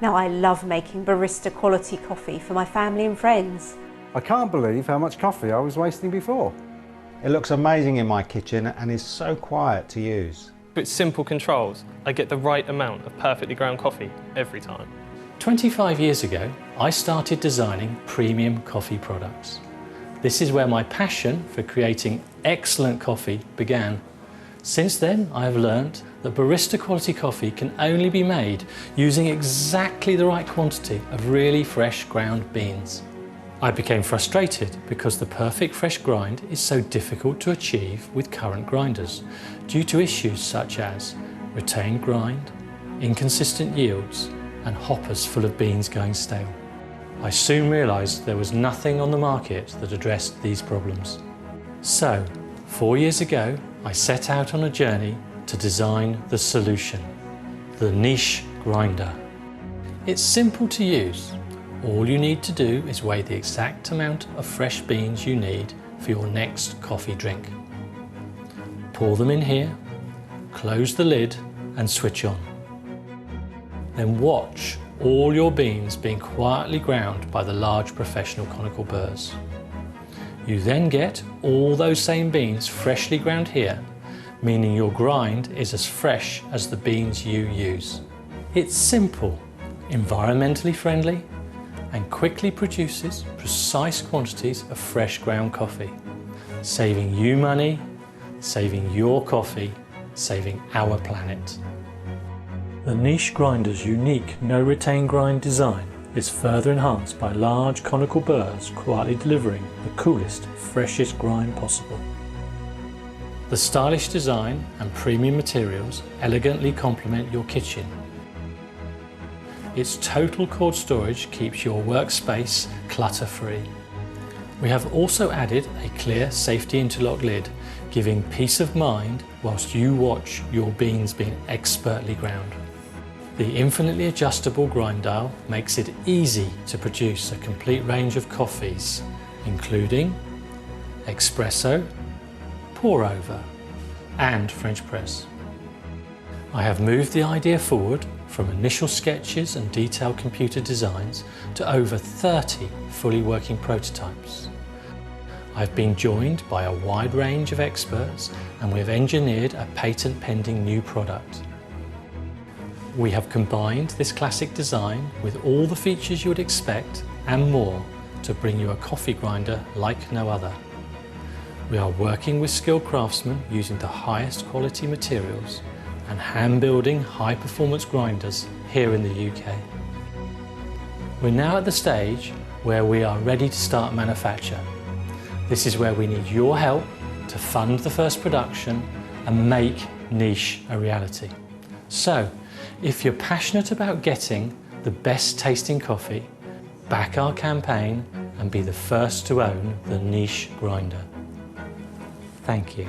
Now I love making barista quality coffee for my family and friends. I can't believe how much coffee I was wasting before. It looks amazing in my kitchen and is so quiet to use. With simple controls, I get the right amount of perfectly ground coffee every time. 25 years ago, I started designing premium coffee products. This is where my passion for creating excellent coffee began. Since then, I have learned that barista quality coffee can only be made using exactly the right quantity of really fresh ground beans. I became frustrated because the perfect fresh grind is so difficult to achieve with current grinders due to issues such as retained grind, inconsistent yields, and hoppers full of beans going stale. I soon realised there was nothing on the market that addressed these problems. So, 4 years ago, I set out on a journey to design the solution, the niche grinder. It's simple to use. All you need to do is weigh the exact amount of fresh beans you need for your next coffee drink. Pour them in here, close the lid and switch on. Then watch all your beans being quietly ground by the large professional conical burrs. You then get all those same beans freshly ground here, meaning your grind is as fresh as the beans you use. It's simple, environmentally friendly, and quickly produces precise quantities of fresh ground coffee, saving you money, saving your coffee, saving our planet. The niche grinder's unique no-retain grind design is further enhanced by large conical burrs quietly delivering the coolest, freshest grind possible. The stylish design and premium materials elegantly complement your kitchen. Its total cold storage keeps your workspace clutter-free. We have also added a clear safety interlock lid, giving peace of mind whilst you watch your beans being expertly ground. The infinitely adjustable grind dial makes it easy to produce a complete range of coffees, including espresso, pour over, and French press. I have moved the idea forward from initial sketches and detailed computer designs to over 30 fully working prototypes. I've been joined by a wide range of experts and we have engineered a patent-pending new product. We have combined this classic design with all the features you would expect and more to bring you a coffee grinder like no other. We are working with skilled craftsmen using the highest quality materials and hand-building high-performance grinders here in the UK. We're now at the stage where we are ready to start manufacture. This is where we need your help to fund the first production and make niche a reality. So, if you're passionate about getting the best tasting coffee, back our campaign and be the first to own the niche grinder. Thank you.